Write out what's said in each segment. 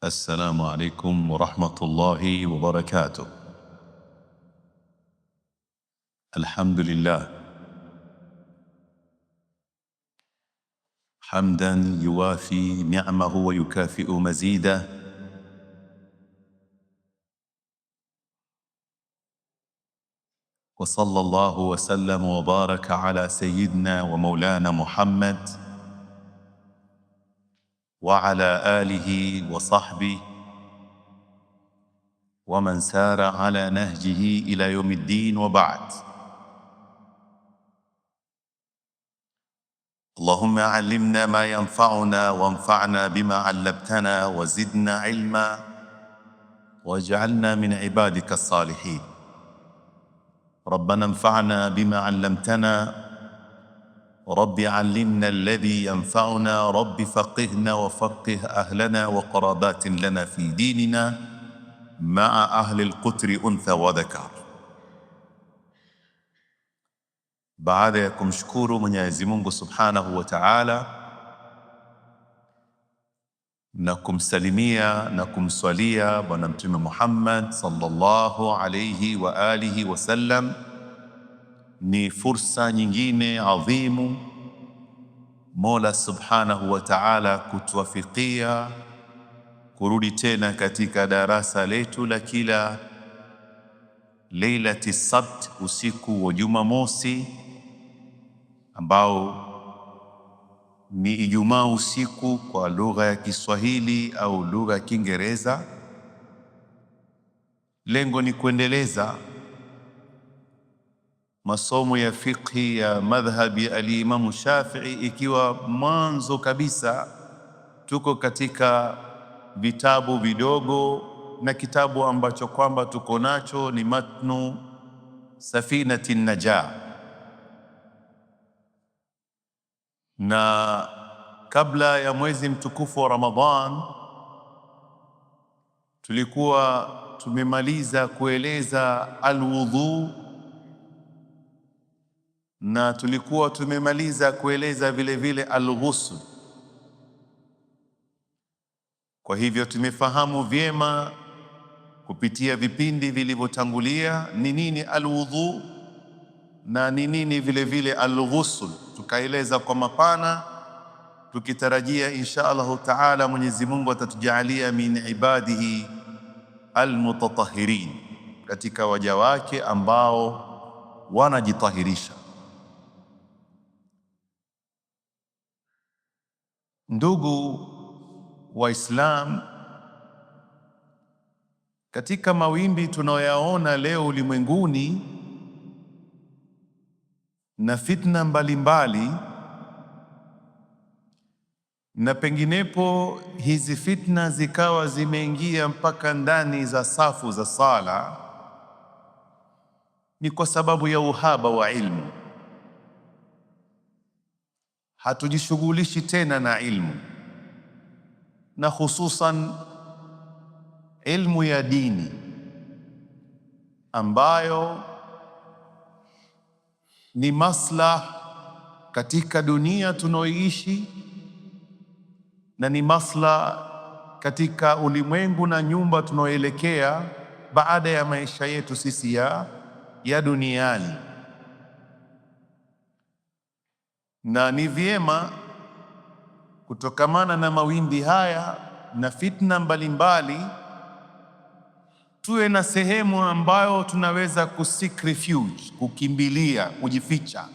السلام عليكم ورحمة الله وبركاته. الحمد لله حمدا يوافي نعمه ويكافئ مزيده، وصلى الله وسلم وبارك على سيدنا ومولانا محمد وعلى آله وصحبه ومن سار على نهجه إلى يوم الدين، وبعد. اللهم علمنا ما ينفعنا وانفعنا بما علمتنا وزدنا علما واجعلنا من عبادك الصالحين. ربنا انفعنا بما علمتنا، رب علمنا الذي ينفعنا، رب فقهنا وفقه أهلنا وقرابات لنا في ديننا مع أهل القتر أنثى وذكر. Baada ya kumshukuru Mwenyezi Mungu Subhanahu wa Ta'ala na kumsalimia na kumswalia Bwana Mtume Muhammad sallallahu alayhi wa alihi wasallam, ni fursa nyingine adhimu Mola Subhanahu wa Ta'ala kutuwafikia kurudi tena katika darasa letu la kila Lailati Sabt, usiku wa Jumamosi, ambao ni Ijumaa usiku kwa lugha ya Kiswahili au lugha ya Kiingereza. Lengo ni kuendeleza masomo ya fiqhi ya madhhabi al-Imam Shafi'i, ikiwa mwanzo kabisa tuko katika vitabu vidogo, na kitabu ambacho kwamba tuko nacho ni matnu Safinati Najah. Na kabla ya mwezi mtukufu wa Ramadhan tulikuwa tumemaliza kueleza alwudhu, na tulikuwa tumemaliza kueleza vile vile alghusl. Kwa hivyo tumefahamu vyema kupitia vipindi vilivyotangulia ni nini alwudhu na ni nini vile vile alghusl. Tukaeleza kwa mapana, tukitarajia insha Allahu Taala Mwenyezi Mungu atatujalia min ibadihi almutatahirin, katika waja wake ambao wanajitahirisha. Ndugu Waislam, katika mawimbi tunayoyaona leo ulimwenguni na fitna mbalimbali na penginepo, hizi fitna zikawa zimeingia mpaka ndani za safu za sala, ni kwa sababu ya uhaba wa ilmu. Hatujishughulishi tena na ilmu, na hususan ilmu ya dini ambayo ni maslah katika dunia tunaoishi, na ni maslah katika ulimwengu na nyumba tunaoelekea baada ya maisha yetu sisi ya duniani. Na ni vyema kutokamana na mawimbi haya na fitna mbalimbali tuwe na sehemu ambayo tunaweza kuseek refuge, kukimbilia, kujificha.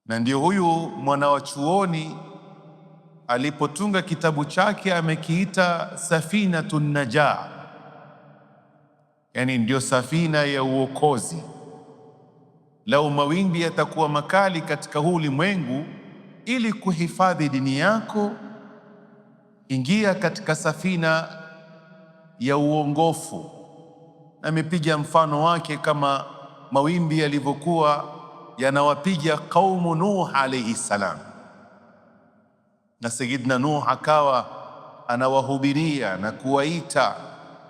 Na ndio huyu mwana wa chuoni alipotunga kitabu chake amekiita Safinatun Najah, yani ndio safina ya uokozi. Lau mawimbi yatakuwa makali katika huu ulimwengu, ili kuhifadhi dini yako, ingia katika safina ya uongofu. Amepiga mfano wake kama mawimbi yalivyokuwa yanawapiga kaumu Nuh alayhi salam, na Sayyidina Nuh akawa anawahubiria na kuwaita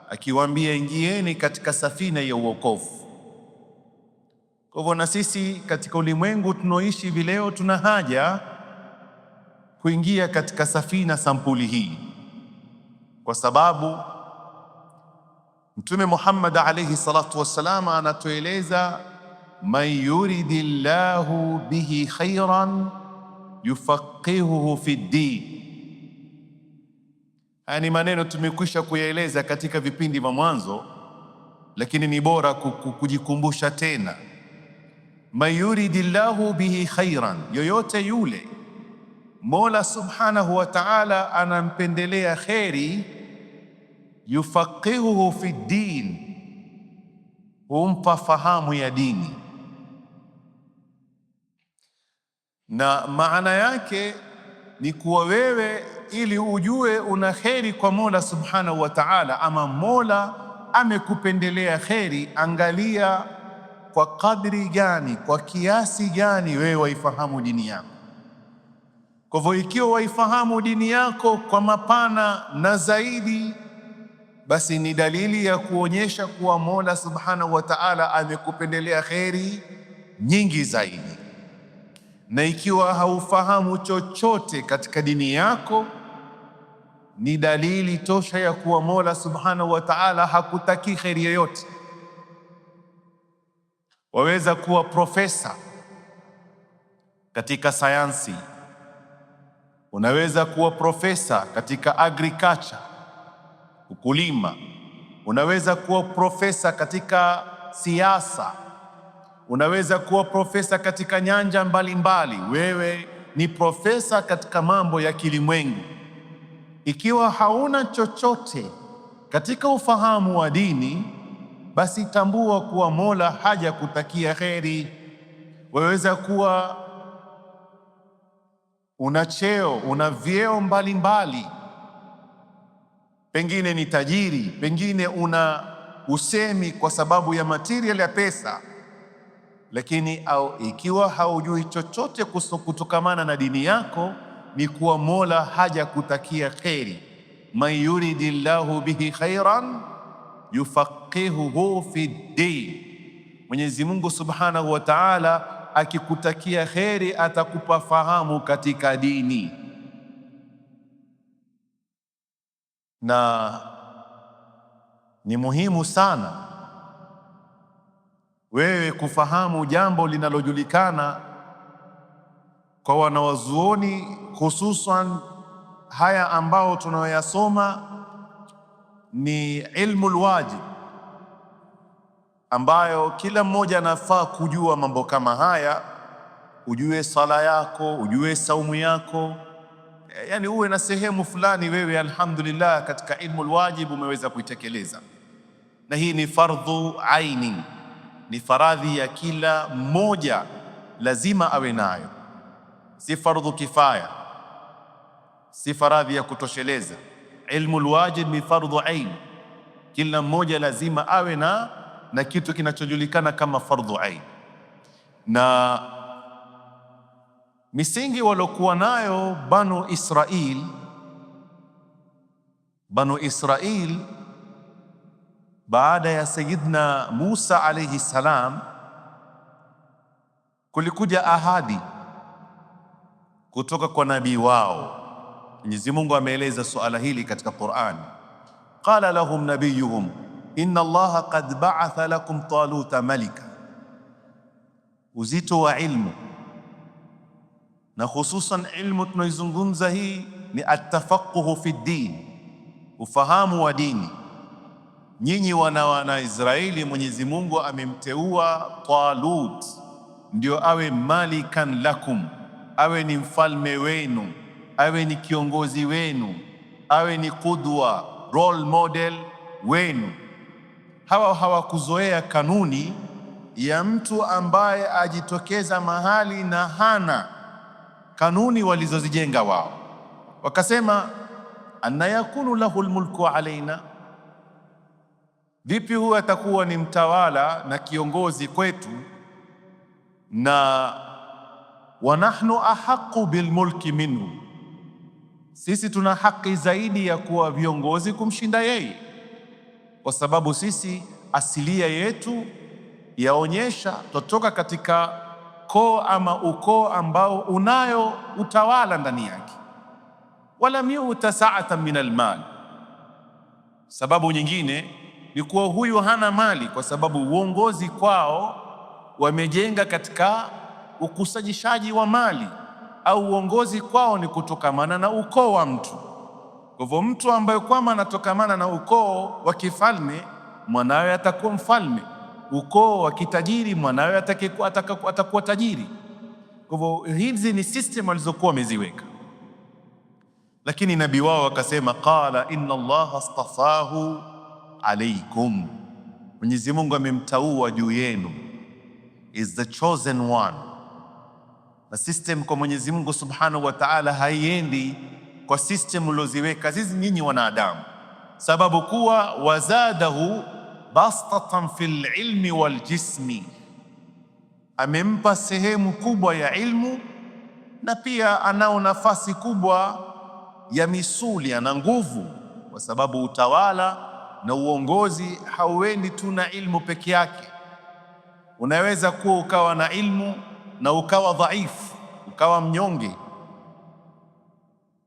akiwaambia, ingieni katika safina ya uokofu. Kwa hivyo na sisi katika ulimwengu tunaoishi hivi leo tuna haja kuingia katika safina sampuli hii, kwa sababu Mtume Muhammad alayhi salatu wassalam anatueleza, man yuridillahu bihi khairan yufaqihuhu fi ddin. Haya ni maneno tumekwisha kuyaeleza katika vipindi vya mwanzo, lakini ni bora kujikumbusha tena. Man yuridillahu bihi khairan, yoyote yule Mola subhanahu wa ta'ala anampendelea kheri, yufaqihuhu fi ddin, humpa fahamu ya dini. Na maana yake ni kuwa wewe ili ujue una kheri kwa Mola subhanahu wa ta'ala, ama Mola amekupendelea kheri, angalia kwa kadri gani, kwa kiasi gani wewe waifahamu dini yako. Kwa hivyo ikiwa waifahamu dini yako kwa mapana na zaidi, basi ni dalili ya kuonyesha kuwa Mola subhanahu wa ta'ala amekupendelea kheri nyingi zaidi. Na ikiwa haufahamu chochote katika dini yako, ni dalili tosha ya kuwa Mola subhanahu wa ta'ala hakutaki kheri yoyote. Waweza kuwa profesa katika sayansi, unaweza kuwa profesa katika agriculture, ukulima, unaweza kuwa profesa katika siasa, unaweza kuwa profesa katika nyanja mbalimbali. Wewe ni profesa katika mambo ya kilimwengu. Ikiwa hauna chochote katika ufahamu wa dini, basi tambua kuwa Mola hajakutakia kheri. Waweza kuwa una cheo, una vyeo mbalimbali, pengine ni tajiri, pengine una usemi kwa sababu ya material ya pesa, lakini ikiwa haujui chochote kutokamana na dini yako, ni kuwa Mola hajakutakia kheri. Man yuridillahu bihi khairan yufaqihuhu fi ddin, Mwenyezi Mungu subhanahu wa ta'ala akikutakia kheri atakupa fahamu katika dini. Na ni muhimu sana wewe kufahamu jambo linalojulikana kwa wanawazuoni, hususan haya ambao tunayoyasoma ni ilmu lwajib, ambayo kila mmoja anafaa kujua mambo kama haya. Ujue sala yako, ujue saumu yako, yani uwe na sehemu fulani wewe alhamdulillah katika ilmu lwajib umeweza kuitekeleza, na hii ni fardhu aini, ni faradhi ya kila mmoja, lazima awe nayo, si fardhu kifaya, si faradhi ya kutosheleza. Ilmu lwajib ni fardhu aini, kila mmoja lazima awe na kitu kinachojulikana kama fardhu aini. Na misingi waliokuwa nayo Banu Israil baada ya Sayyidina Musa alayhi salam, kulikuja ahadi kutoka kwa nabii wao. Mwenyezi Mungu ameeleza suala hili katika Qur'an. Qala lahum nabiyuhum inna Allaha qad ba'atha lakum Taluta malika. Uzito wa ilmu, na hususan ilmu tunaizungumza hii ni atafaquhu fi ddin, ufahamu wa dini. Nyinyi wana Israeli, Mwenyezi Mungu amemteua Talut ndio awe malikan lakum, awe ni mfalme wenu, awe ni kiongozi wenu, awe ni qudwa, role model wenu. Hawa hawakuzoea kanuni ya mtu ambaye ajitokeza mahali na hana kanuni walizozijenga wao. Wakasema, anna yakunu lahu almulku alaina, vipi huwa atakuwa ni mtawala na kiongozi kwetu, na wa nahnu ahaqu bilmulki minhu, sisi tuna haki zaidi ya kuwa viongozi kumshinda yeye, kwa sababu sisi asilia yetu yaonyesha tutoka katika koo ama ukoo ambao unayo utawala ndani yake. Walam yuta sa'atan min almal, Sababu nyingine ni kuwa huyu hana mali, kwa sababu uongozi kwao wamejenga katika ukusanyishaji wa mali, au uongozi kwao ni kutokamana na ukoo wa mtu. Kwa hivyo mtu ambaye kwamba anatokamana na ukoo wa kifalme, mwanawe atakuwa mfalme. Ukoo wa kitajiri, mwanawe atakuwa tajiri. Kwa hivyo hizi ni system walizokuwa wameziweka, lakini nabii wao akasema, qala inna Allaha astafahu alaykum, Mwenyezi Mungu amemtaua juu yenu, is the chosen one. Na system kwa Mwenyezi Mungu Subhanahu wa Ta'ala haiendi kwa system uloziweka hizi nyinyi wanadamu, sababu kuwa wazadahu bastatan fil ilmi wal jismi, amempa sehemu kubwa ya ilmu na pia anao nafasi kubwa ya misuli, ana nguvu, kwa sababu utawala na uongozi hauendi tu na ilmu peke yake. Unaweza kuwa ukawa na ilmu na ukawa dhaifu, ukawa mnyonge,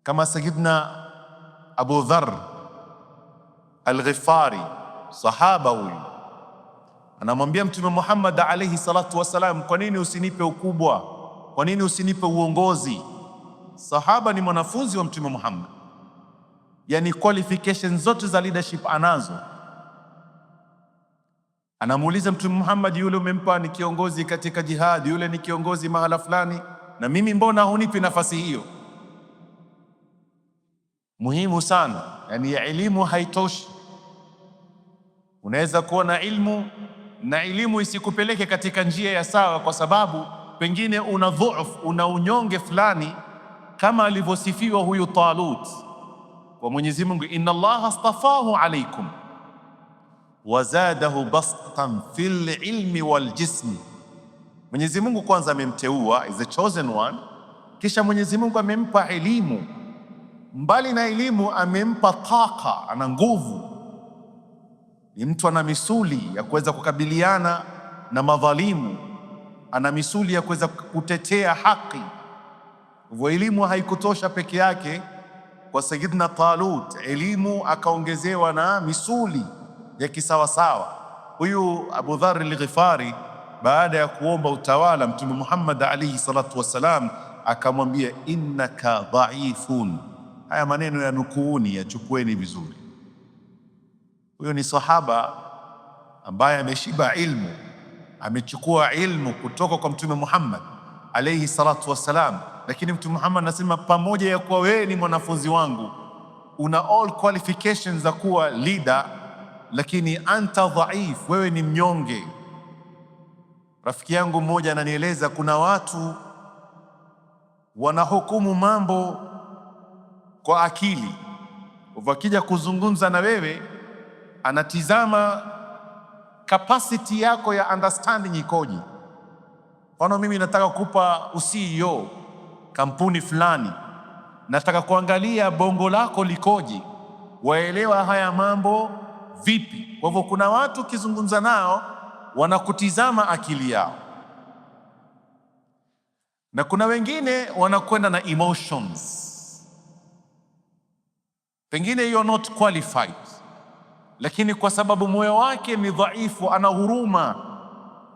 kama Sayyidina Abu Dharr al-Ghifari, sahaba huyu, anamwambia Mtume Muhammad alayhi salatu wasalam, kwa nini usinipe ukubwa? Kwa nini usinipe uongozi? Sahaba ni mwanafunzi wa Mtume Muhammad, yani qualifications zote za leadership anazo. Anamuuliza Mtume Muhammad, yule umempa ni kiongozi katika jihad, yule ni kiongozi mahala fulani, na mimi mbona hunipi nafasi hiyo? Muhimu sana, yani ya elimu haitoshi. Unaweza kuwa na ilmu na elimu isikupeleke katika njia ya sawa, kwa sababu pengine una dhu'f, una unyonge fulani, kama alivyosifiwa huyu Talut kwa Mwenyezi Mungu, inna Allaha astafahu alaykum wazadahu bastan fil ilmi wal jismi. Mwenyezi Mungu kwanza amemteua, is the chosen one, kisha Mwenyezi Mungu amempa elimu. Mbali na elimu amempa taka, ana nguvu, ni mtu ana misuli ya kuweza kukabiliana na madhalimu, ana misuli ya kuweza kutetea haki. Hivyo elimu haikutosha peke yake kwa Sayyidina Talut, elimu akaongezewa na misuli ya kisawasawa. Huyu Abu Dharr al-Ghifari, baada ya kuomba utawala, Mtume Muhammad alayhi salatu wassalam akamwambia, innaka dhaifun. Haya maneno ya nukuuni, yachukueni vizuri. Huyo ni sahaba ambaye ameshiba ilmu, amechukua ilmu kutoka kwa Mtume Muhammad alayhi salatu wassalam. Lakini Mtume Muhammad anasema, pamoja ya kuwa wewe ni mwanafunzi wangu, una all qualifications za kuwa leader, lakini anta dhaif, wewe ni mnyonge. Rafiki yangu mmoja ananieleza, kuna watu wanahukumu mambo kwa akili, wakija kuzungumza na wewe anatizama capacity yako ya understanding ikoje. Mfano, mimi nataka kupa CEO kampuni fulani, nataka kuangalia bongo lako likoje, waelewa haya mambo vipi. Kwa hivyo kuna watu ukizungumza nao wanakutizama akili yao, na kuna wengine wanakwenda na emotions. Pengine you're not qualified, lakini kwa sababu moyo wake ni dhaifu, ana huruma,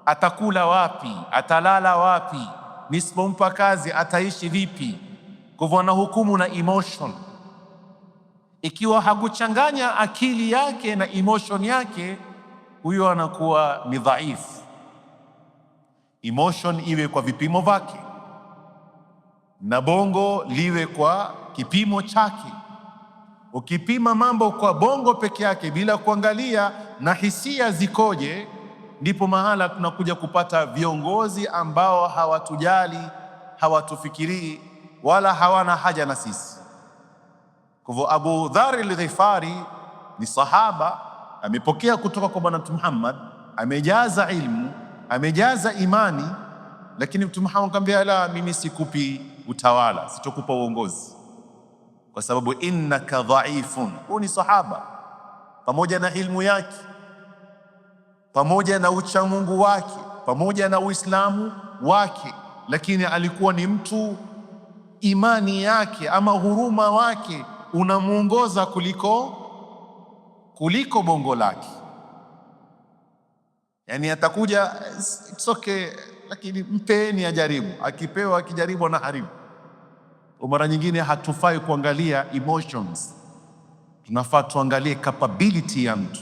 atakula wapi? Atalala wapi? Nisipompa kazi ataishi vipi? Kwa hivyo anahukumu na emotion. Ikiwa hakuchanganya akili yake na emotion yake, huyo anakuwa ni dhaifu. Emotion iwe kwa vipimo vyake na bongo liwe kwa kipimo chake. Ukipima mambo kwa bongo peke yake bila kuangalia na hisia zikoje, ndipo mahala tunakuja kupata viongozi ambao hawatujali, hawatufikirii, wala hawana haja na sisi. Kwa hivyo Abu Dharr al-Ghifari ni sahaba, amepokea kutoka kwa Bwana Mtume Muhammad, amejaza ilmu, amejaza imani, lakini Mtume Muhammad akamwambia, la, mimi sikupi utawala, sitokupa uongozi kwa sababu innaka dhaifun. Huyu ni sahaba, pamoja na ilmu yake, pamoja na uchamungu wake, pamoja na Uislamu wake, lakini alikuwa ni mtu, imani yake ama huruma wake unamuongoza kuliko bongo lake. Yani atakuja it's okay, lakini mpeni ajaribu. Akipewa akijaribu na haribu. Mara nyingine hatufai kuangalia emotions, tunafaa tuangalie capability ya mtu,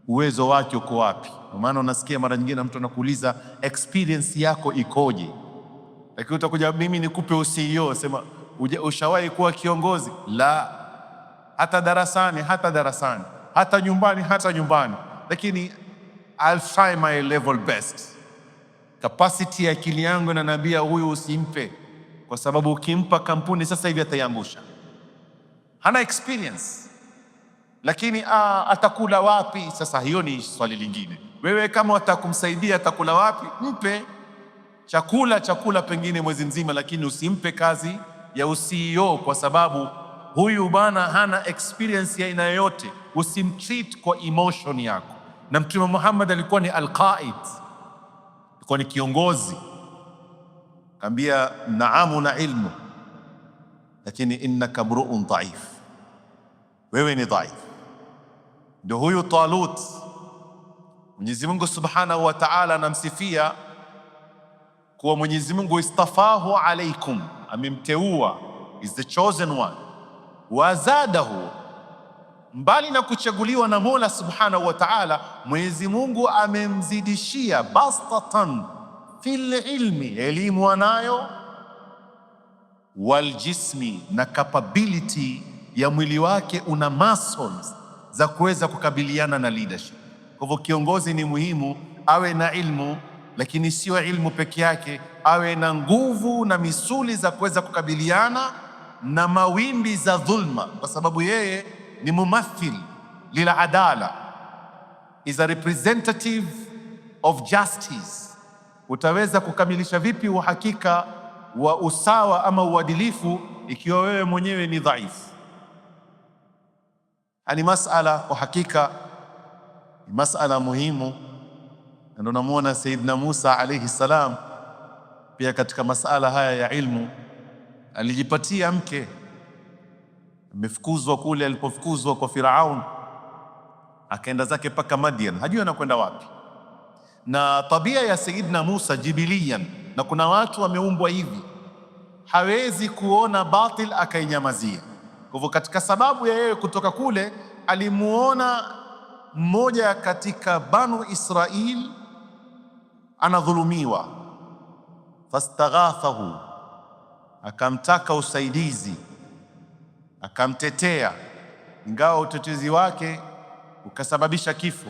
uwezo wake uko wapi. Kwa maana unasikia mara nyingine mtu anakuuliza experience yako ikoje, lakini utakuja mimi nikupe uCEO, sema ushawahi kuwa kiongozi? La. Hata darasani, hata nyumbani, lakini I'll try my level best. Capacity ya akili yangu inaniambia huyu usimpe, kwa sababu ukimpa kampuni sasa hivi ataiangusha. Hana experience. Lakini atakula wapi? Sasa hiyo ni swali lingine. Wewe kama utakumsaidia atakula wapi, mpe chakula pengine mwezi mzima, lakini usimpe kazi ya uCEO, kwa sababu huyu bana hana experience ya aina yoyote. Usimtreat kwa emotion yako. Na Mtume Muhammad alikuwa ni alqaid, alikuwa ni kiongozi. Kaambia naamu na ilmu, lakini innaka mru'un dhaif, wewe ni dhaif. Ndio huyu Talut, Mwenyezi Mungu Subhanahu wa Ta'ala anamsifia kuwa Mwenyezi Mungu istafahu alaikum, amemteua, is the chosen one. Wazadahu, mbali na kuchaguliwa na Mola Subhanahu wa Ta'ala, Mwenyezi Mungu amemzidishia bastatan fil ilmi, elimu anayo, wal jismi, na capability ya mwili wake una muscles za kuweza kukabiliana na leadership. Kwa hivyo kiongozi ni muhimu awe na ilmu, lakini sio ilmu peke yake, awe na nguvu na misuli za kuweza kukabiliana na mawimbi za dhulma, kwa sababu yeye ni mumathil lila adala, is a representative of justice. Utaweza kukamilisha vipi uhakika wa usawa ama uadilifu ikiwa wewe mwenyewe ni dhaifu? Ni masala kwa hakika, ni masala muhimu. Ndio namuona Sayyidina Musa alayhi salam pia katika masala haya ya ilmu alijipatia mke. Amefukuzwa kule, alipofukuzwa kwa Firaun akaenda zake mpaka Madian, hajui anakwenda wapi. Na tabia ya Sayyidina Musa jibiliyan, na kuna watu wameumbwa hivi, hawezi kuona batil akainyamazia. Kwa hivyo katika sababu ya yeye kutoka kule, alimuona mmoja katika Banu Israil anadhulumiwa, fastaghathahu, akamtaka usaidizi, akamtetea, ingawa utetezi wake ukasababisha kifo.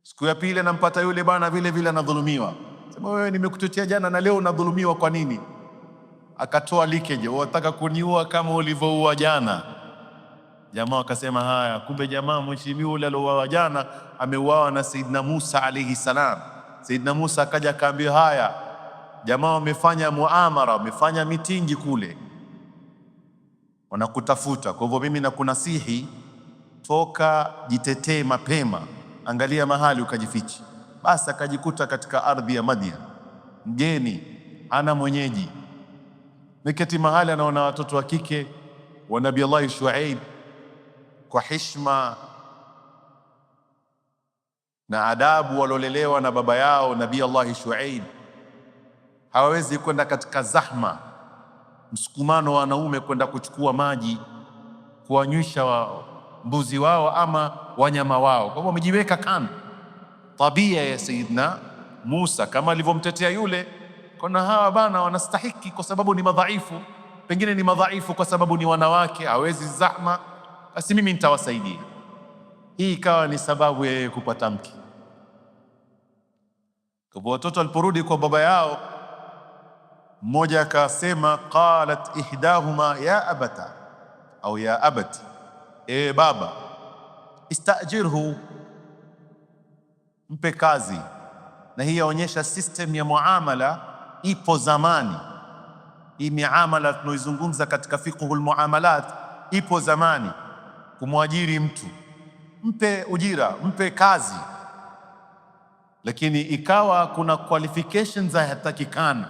Siku ya pili anampata yule bwana vile vile anadhulumiwa, sema wewe, nimekutetea jana na leo unadhulumiwa, kwa nini? Akatoa leakage, wataka kuniua kama ulivyoua jana. Jamaa wakasema haya, kumbe jamaa mheshimiwa yule aliouawa jana ameuawa na Sayyidina Musa alayhi salam. Sayyidina Musa akaja akaambia, haya jamaa wamefanya muamara, wamefanya mitingi kule, wanakutafuta. Kwa hivyo mimi nakunasihi, toka jitetee mapema, angalia mahali ukajifichi. Basi akajikuta katika ardhi ya Madian, mgeni, ana mwenyeji, niketi mahali anaona watoto wa kike wa Nabii Allah Shuaib kwa heshima na adabu walolelewa na baba yao Nabii Allah Shuaib, hawawezi kwenda katika zahma, msukumano wa wanaume kwenda kuchukua maji kuwanywisha mbuzi wao ama wanyama wao. Kwa hivyo wamejiweka kando. Tabia ya Sayyidina Musa kama alivyomtetea yule, kuna hawa bana wanastahiki kwa sababu ni madhaifu, pengine ni madhaifu kwa sababu ni wanawake, hawezi zahma, basi mimi nitawasaidia. Hii ikawa ni sababu ya yeye kupata mke. Kwa watoto waliporudi kwa baba yao, mmoja akasema, qalat ihdahuma ya abata au ya abati, baba, istajirhu, mpe kazi. Na hii yaonyesha system ya muamala ipo zamani. Hii miamala tunaoizungumza katika fiqhul muamalat ipo zamani. Kumwajiri mtu, mpe ujira, mpe kazi, lakini ikawa kuna qualifications za hatakikana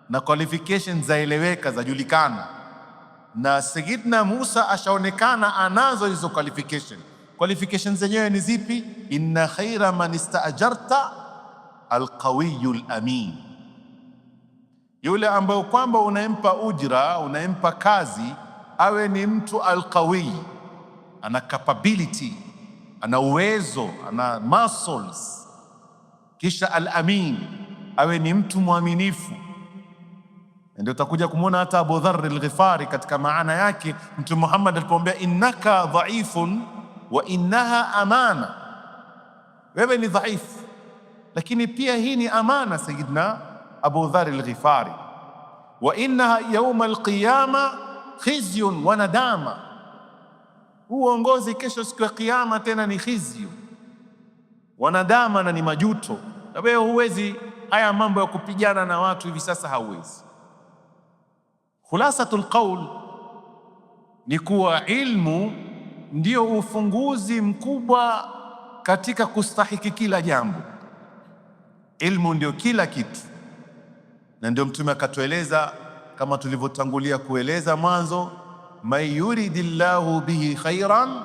na qualifications zaeleweka, zajulikana. na Sayyidina Musa ashaonekana anazo hizo qualification zenyewe ni zipi? Inna khaira man istaajarta alqawiyul amin, yule ambaye kwamba unampa ujra, unampa kazi, awe ni mtu alqawi, ana capability, ana uwezo, ana muscles. Kisha al-amin, awe ni mtu mwaminifu. Ndio utakuja kumwona hata Abu Dharr al-Ghifari katika maana yake Mtume Muhammad alipomwambia innaka dhaifun wa innaha amana, wewe ni dhaifu lakini pia hii ni amana. Sayyidina Abu Dharr al-Ghifari, wa innaha yawma al-qiyama khizyun wa nadama, uongozi kesho siku ya kiyama tena ni khizyu wa nadama, na ni majuto. Na wewe huwezi haya mambo ya kupigana na watu hivi sasa, hauwezi. Khulasatul qawl ni kuwa ilmu ndio ufunguzi mkubwa katika kustahiki kila jambo. Ilmu ndio kila kitu, na ndio Mtume akatueleza kama tulivyotangulia kueleza mwanzo, man yuridillahu bihi khairan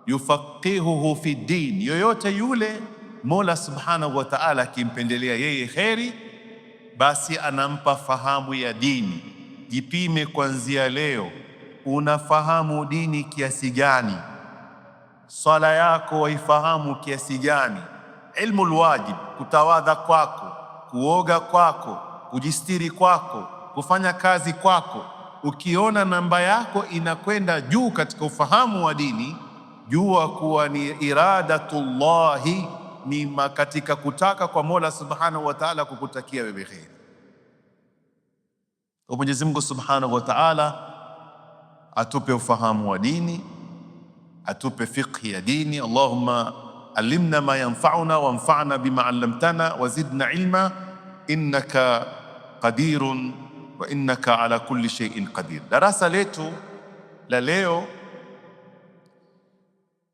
yufaqihuhu fi din, yoyote yule Mola subhanahu wa ta'ala akimpendelea yeye kheri, basi anampa fahamu ya dini. Jipime kuanzia leo, unafahamu dini kiasi gani? Swala yako waifahamu kiasi gani? Ilmu alwajib, kutawadha kwako, kuoga kwako, kujistiri kwako, kufanya kazi kwako, ukiona namba yako inakwenda juu katika ufahamu wa dini, jua kuwa ni iradatullahi, ni katika kutaka kwa Mola subhanahu wa ta'ala kukutakia wewe kheri. Mwenyezi Mungu subhanahu wa ta'ala atupe ufahamu wa dini, atupe fiqhi ya dini. Allahumma allimna ma yanfa'una wanfa'na bima 'allamtana wazidna ilma innaka qadirun wa innaka ala kulli shay'in qadir. Darasa letu la leo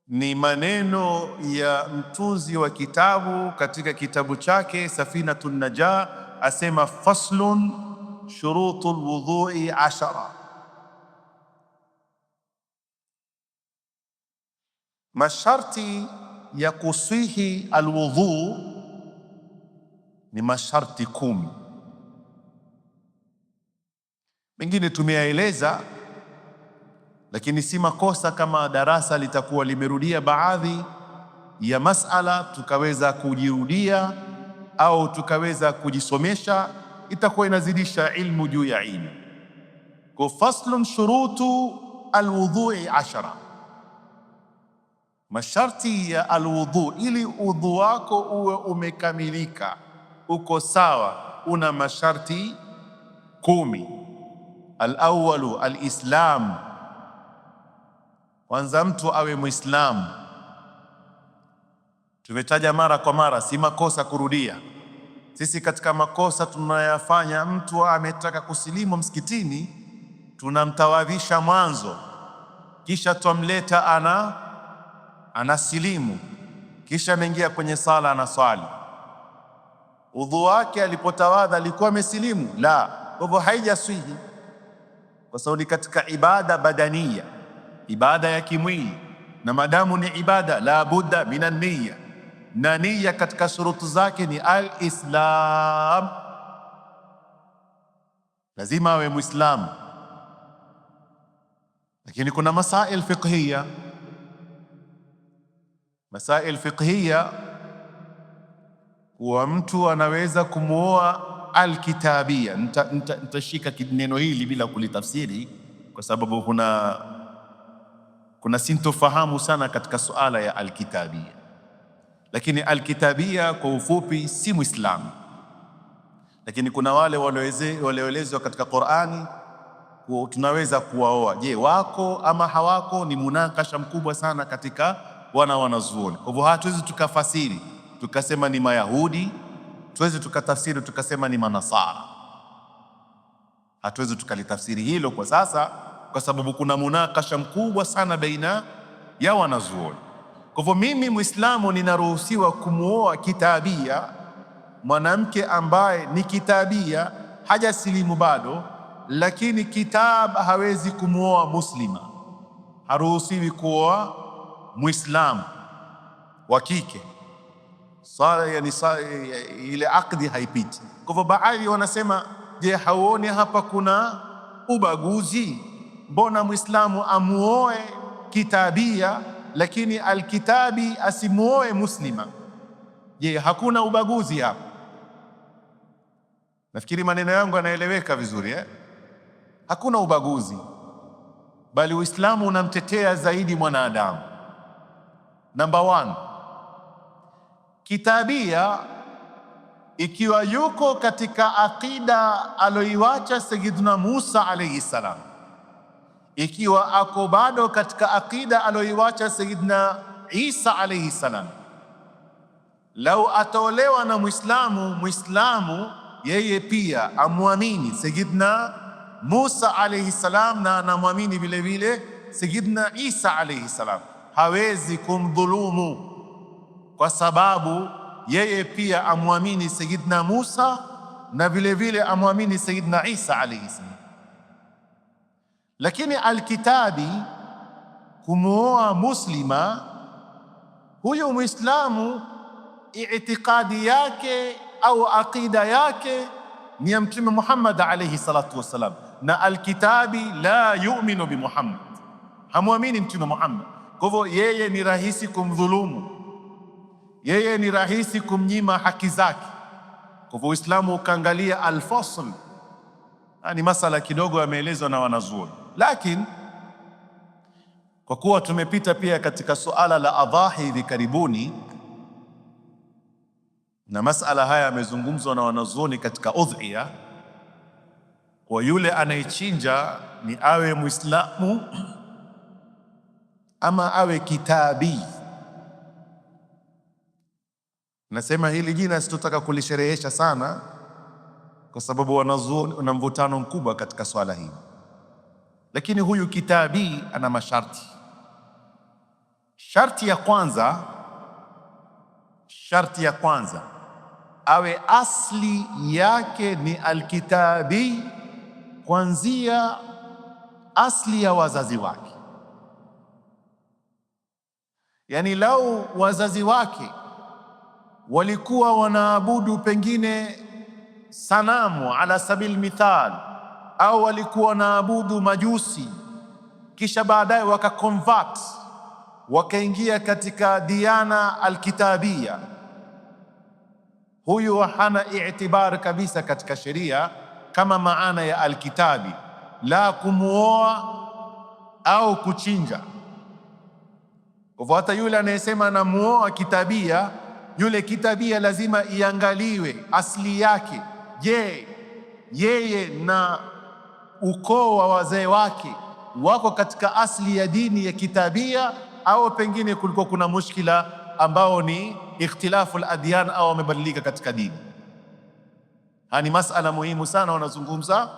ni maneno ya mtunzi wa kitabu katika kitabu chake Safinatun Najah, asema faslun shurutul wudhu'i 10. Masharti ya kusihi alwudhu ni masharti 10. Mengine tumeyaeleza, lakini si makosa kama darasa litakuwa limerudia baadhi ya masala tukaweza kujirudia au tukaweza kujisomesha, itakuwa inazidisha ilmu juu ya ilmu. Kwa faslun shurutu alwudhu'i 10, masharti ya alwudhu, ili udhu wako uwe umekamilika, uko sawa, una masharti 10. Al-awwalu al-islam, kwanza mtu awe Muislamu. Tumetaja mara kwa mara, si makosa kurudia. Sisi katika makosa tunayafanya, mtu ametaka kusilimu msikitini, tunamtawadhisha mwanzo, kisha twamleta anasilimu, kisha ameingia kwenye sala anaswali. Udhu wake alipotawadha alikuwa amesilimu? La, kwa hivyo haijaswihi, kwa sababu ni katika ibada badania, ibada ya kimwili, na madamu ni ibada la budda minan niyya, na niyya katika shurutu zake ni al-islam, lazima awe Muislamu. Lakini kuna masail fiqhiyya, masail fiqhiyya wa mtu anaweza kumuoa alkitabia. Nitashika neno hili bila kulitafsiri kwa sababu kuna sintofahamu sana katika suala ya alkitabia. Lakini alkitabia kwa ufupi si Muislamu, lakini kuna wale walioelezwa katika Qur'ani tunaweza kuwaoa. Je, wako ama hawako? Ni munakasha mkubwa sana katika wanazuoni. Kwa hivyo hatuwezi tukafasiri tukasema ni Mayahudi, tuweze tukatafsiri tukasema ni Manasara. Hatuwezi tukalitafsiri hilo kwa sasa, kwa sababu kuna munakasha mkubwa sana baina ya wanazuoni. Kwa hivyo mimi Muislamu ninaruhusiwa kumuoa kitabia, mwanamke ambaye ni kitabia, hajasilimu bado, lakini kitab hawezi kumuoa muslima, haruhusiwi kuoa muislamu wa kike. Ile akdi haipiti. Kwa hivyo baadhi wanasema, je, hauoni hapa kuna ubaguzi? Mbona muislamu amuoe kitabia lakini alkitabi asimuoe muslima? Je, hakuna ubaguzi hapa? Nafikiri maneno yangu yanaeleweka vizuri Hakuna ubaguzi, bali Uislamu unamtetea zaidi mwanadamu. Number one, kitabia ikiwa yuko katika aqida aloiwacha Sayyidina Musa alayhi salam, ikiwa ako bado katika aqida aloiwacha Sayyidina Isa alayhi salam, lau ataolewa na Muislamu yeye pia amwamini Sayyidina Musa alayhi salam na anamwamini vile vile Sayyidina Isa alayhi salam, hawezi kumdhulumu kwa sababu yeye pia amwamini Sayyidina Musa na vile vile amwamini Sayyidina Isa alayhi salam. Lakini alkitabi kumuoa muslima, huyo Muislamu itikadi yake au aqida yake ni ya Mtume Muhammad alayhi salatu wassalam, na alkitabi la yu'minu bi Muhammad, hamwamini Mtume Muhammad. Kwa hivyo yeye ni rahisi kumdhulumu, yeye ni rahisi kumnyima haki zake. Kwa hivyo Uislamu ukaangalia alfasl, ni masala kidogo yameelezwa na wanazuoni, lakini kwa kuwa tumepita pia katika suala la adhahi hivi karibuni, na masala haya yamezungumzwa na wanazuoni katika udhiya, kwa yule anayechinja ni awe Muislamu ama awe kitabi. Nasema hili jina sitotaka kulisherehesha sana, kwa sababu wanazuoni una mvutano mkubwa katika swala hili, lakini huyu kitabi ana masharti. Sharti ya kwanza awe asli yake ni alkitabi, kuanzia asli ya wazazi wake. Yani lau wazazi wake walikuwa wanaabudu pengine sanamu ala sabil mithal, au walikuwa wanaabudu majusi, kisha baadaye wakaconvert wakaingia katika diana alkitabia, huyu hana i'tibar kabisa katika sheria kama maana ya alkitabi, la kumuoa au kuchinja. Kwa hivyo hata yule anayesema anamuoa kitabia, yule kitabia lazima iangaliwe asili yake. Je, yeye na ukoo wa wazee wake wako katika asili ya dini ya kitabia, au pengine kulikuwa kuna mushkila ambao ni ikhtilafu al-adyan au wamebadilika katika dini. Hani masala muhimu sana wanazungumza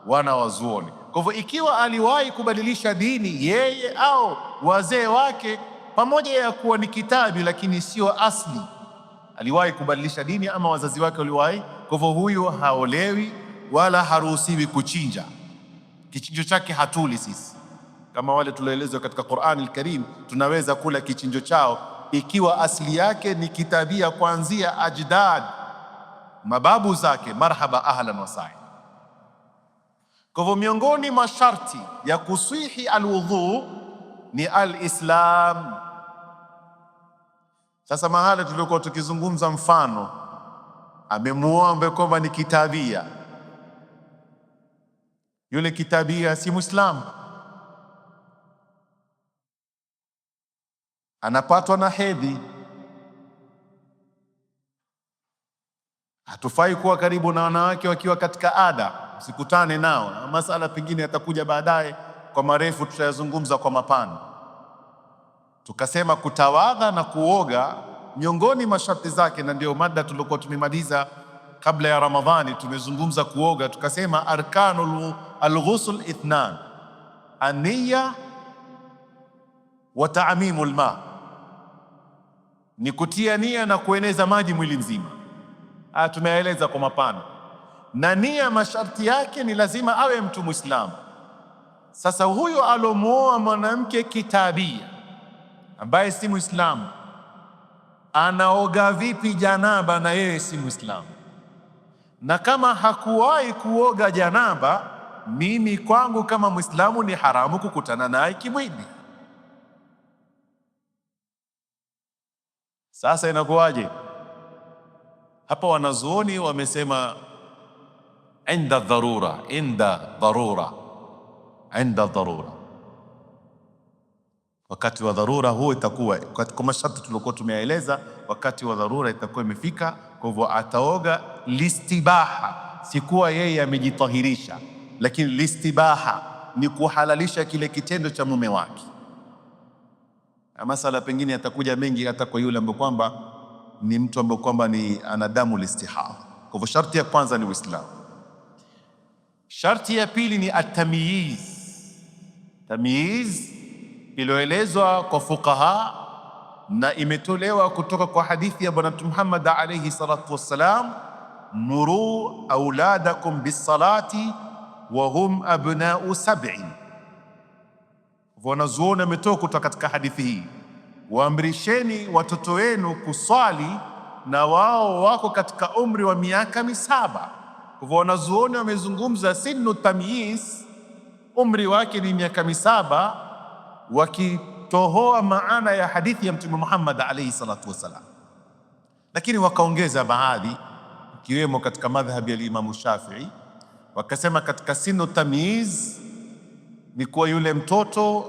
wanawazuoni. Kwa hivyo ikiwa aliwahi kubadilisha dini yeye au wazee wake, pamoja ya kuwa ni kitabi lakini sio asli, aliwahi kubadilisha dini ama wazazi wake waliwahi, kwa hivyo huyu haolewi wala haruhusiwi kuchinja. Kichinjo chake hatuli sisi, kama wale tulioelezwa katika Qur'an al-Karim, tunaweza kula kichinjo chao ikiwa asili yake ni kitabia kuanzia ajdad, mababu zake. Marhaba, ahlan wa sahlan. Kwa hivyo miongoni mwa sharti ya kuswihi alwudhu ni alislam. Sasa mahala tulikuwa tukizungumza mfano, amemuoa kwamba ni kitabia, yule kitabia si Muislamu, anapatwa na hedhi, hatufai kuwa karibu na wanawake wakiwa katika ada, usikutane nao. Masala pengine yatakuja baadaye kwa marefu, tutayazungumza kwa mapana. Tukasema kutawadha na kuoga miongoni masharti zake, na ndio mada tulikuwa tumemaliza kabla ya Ramadhani. Tumezungumza kuoga, tukasema arkanul alghusl ithnan, aniya wa ta'mimul ma, ni kutia nia na kueneza maji mwili mzima. Tumeeleza kwa mapana, na nia masharti yake ni lazima awe mtu Muislamu. Sasa huyo alomuoa mwanamke kitabia ambaye si Muislamu anaoga vipi janaba na yeye si Muislamu? Na kama hakuwahi kuoga janaba, mimi kwangu kama Muislamu ni haramu kukutana naye kimwili. Sasa inakuwaje? Hapa wanazuoni wamesema inda dharura, wakati wa dharura huo itakuwa kwa masharti tuliokuwa tumeyaeleza. Wakati wa dharura itakuwa imefika, kwa hivyo ataoga listibaha, sikuwa yeye amejitahirisha, lakini listibaha ni kuhalalisha kile kitendo cha mume wake. Masala pengine yatakuja mengi hata kwa yule ambaye kwamba ni mtu ambaye kwamba ni ana damu listihadha. Kwa hivyo sharti ya kwanza ni Uislamu. Sharti ya pili ni at-tamyiz. Tamyiz iliyoelezwa kwa fuqaha na imetolewa kutoka kwa hadithi ya Bwana Mtume Muhammad alayhi salatu wassalam, muru auladakum bisalati wa hum abnau sab'in. Wanazuoni wametoka kutoka katika hadithi hii, waamrisheni watoto wenu kuswali na wao wako katika umri wa miaka misaba. Kwa hivyo wanazuoni wamezungumza sinu tamyiz, umri wake ni miaka misaba, wakitohoa maana ya hadithi ya Mtume Muhammad alayhi salatu wasalam. Lakini wakaongeza baadhi, ikiwemo katika madhhabi ya Imam Shafi'i, wakasema katika sinu tamyiz ni kuwa yule mtoto